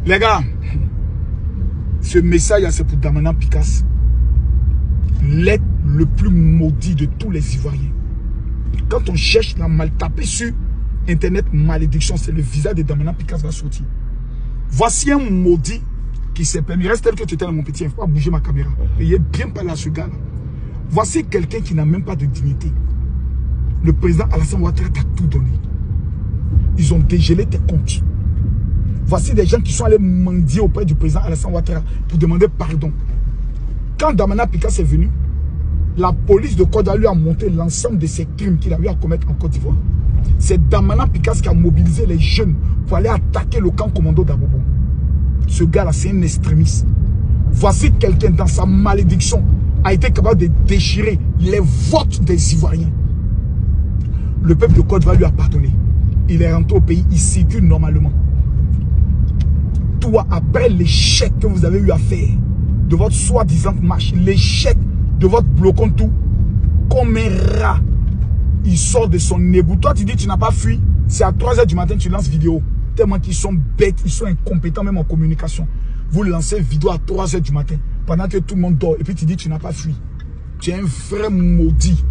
Les gars, ce message, c'est pour Damana Picasse. L'être le plus maudit de tous les Ivoiriens. Quand on cherche la mal tapée sur Internet, malédiction, c'est le visage de Damana Picasse va sortir. Voici un maudit qui s'est permis. Reste tel que tu étais dans mon petit, il ne faut pas bouger ma caméra. Il est bien parlé à ce gars-là. Voici quelqu'un qui n'a même pas de dignité. Le président Alassane Ouattara t'a tout donné. Ils ont dégelé tes comptes. Voici des gens qui sont allés mendier auprès du président Alassane Ouattara pour demander pardon. Quand Damana Picasse est venu, la police de Côte d'Ivoire lui a montré l'ensemble de ses crimes qu'il a eu à commettre en Côte d'Ivoire. C'est Damana Picasse qui a mobilisé les jeunes pour aller attaquer le camp commando d'Abobo. Ce gars-là, c'est un extrémiste. Voici quelqu'un dans sa malédiction a été capable de déchirer les votes des Ivoiriens. Le peuple de Côte d'Ivoire lui a pardonné. Il est rentré au pays, il circule normalement. Toi, après l'échec que vous avez eu à faire de votre soi-disant marche, l'échec de votre blocon tout, comme un rat, il sort de son égout. Toi, tu dis tu n'as pas fui. C'est à 3 h du matin tu lances vidéo. Tellement qu'ils sont bêtes, ils sont incompétents même en communication. Vous lancez vidéo à 3 h du matin, pendant que tout le monde dort, et puis tu dis tu n'as pas fui. Tu es un vrai maudit.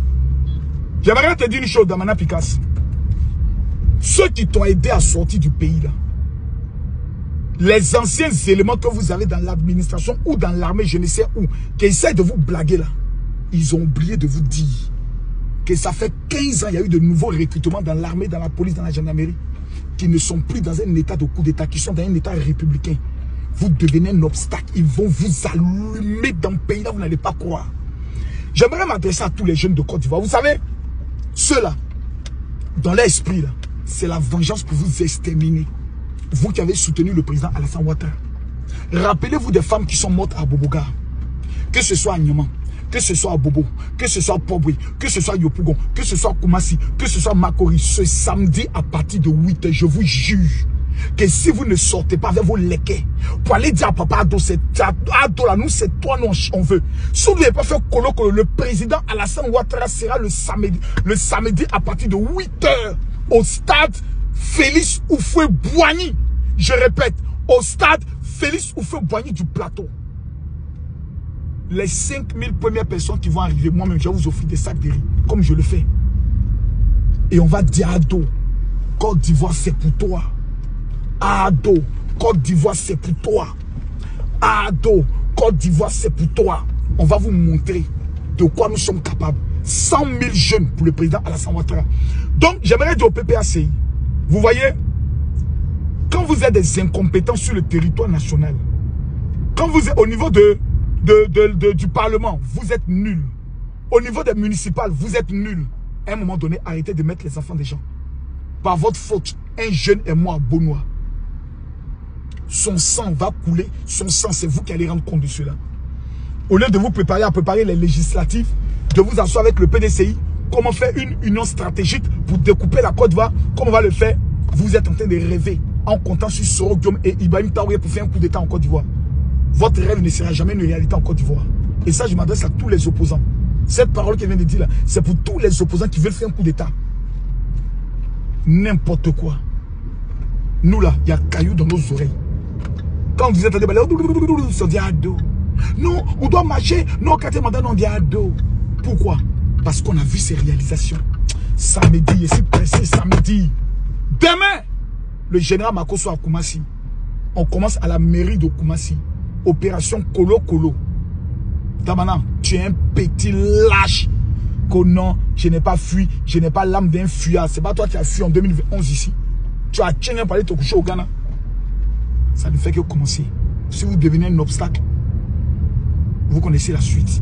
J'aimerais te dire une chose, Damana Picasse. Ceux qui t'ont aidé à sortir du pays là, les anciens éléments que vous avez dans l'administration ou dans l'armée, je ne sais où, qui essaient de vous blaguer là, ils ont oublié de vous dire que ça fait 15 ans, il y a eu de nouveaux recrutements dans l'armée, dans la police, dans la gendarmerie, qui ne sont plus dans un état de coup d'état, qui sont dans un état républicain. Vous devenez un obstacle, ils vont vous allumer dans le pays là, vous n'allez pas croire. J'aimerais m'adresser à tous les jeunes de Côte d'Ivoire. Vous savez, ceux-là, dans leur esprit là, c'est la vengeance pour vous exterminer. Vous qui avez soutenu le président Alassane Ouattara. Rappelez-vous des femmes qui sont mortes à Boboga. Que ce soit à Niaman, que ce soit à Bobo, que ce soit à Pobwe, que ce soit à Yopougon, que ce soit à Koumassi, que ce soit à Makori. Ce samedi à partir de 8 h, je vous juge que si vous ne sortez pas avec vos léquets pour aller dire à papa Ado, c'est Ado là, nous c'est toi, nous on veut. Si vous n'avez pas fait colo, le président Alassane Ouattara sera le samedi à partir de 8 h au stade Félix Houphouët-Boigny. Je répète, au stade Félix Houphouët-Boigny du plateau. Les 5000 premières personnes qui vont arriver, moi-même, je vais vous offrir des sacs de riz, comme je le fais. Et on va dire à Ado, Côte d'Ivoire, c'est pour toi. Ado, Côte d'Ivoire, c'est pour toi. Ado, Côte d'Ivoire, c'est pour toi. On va vous montrer de quoi nous sommes capables. 100 000 jeunes pour le président Alassane Ouattara. Donc, j'aimerais dire au PPACI, vous voyez, quand vous êtes des incompétents sur le territoire national, quand vous êtes au niveau du Parlement, vous êtes nuls. Au niveau des municipales, vous êtes nuls. À un moment donné, arrêtez de mettre les enfants des gens. Par votre faute, un jeune est mort à Beaunois. Son sang va couler. Son sang, c'est vous qui allez rendre compte de cela. Au lieu de vous préparer à préparer les législatives, de vous asseoir avec le PDCI, comment faire une union stratégique pour découper la Côte d'Ivoire, comment on va le faire, vous êtes en train de rêver en comptant sur Soro Guillaume et Ibrahim Traoré pour faire un coup d'état en Côte d'Ivoire. Votre rêve ne sera jamais une réalité en Côte d'Ivoire. Et ça, je m'adresse à tous les opposants. Cette parole que je viens de dire là, c'est pour tous les opposants qui veulent faire un coup d'état. N'importe quoi. Nous là, il y a cailloux dans nos oreilles. Quand vous êtes en débat, on dit Ado. Non, on doit marcher. Non, quand on dit Ado. Pourquoi? Parce qu'on a vu ces réalisations. Samedi, ici pressé, samedi. Demain, le général Makosso à Koumassi. On commence à la mairie de Koumassi. Opération Kolo Kolo. Damana, tu es un petit lâche. Que non, je n'ai pas fui. Je n'ai pas l'âme d'un fuyard. C'est pas toi qui as fui en 2011 ici. Tu as tenu par aller te coucher au Ghana. Ça ne fait que commencer. Si vous devenez un obstacle, vous connaissez la suite.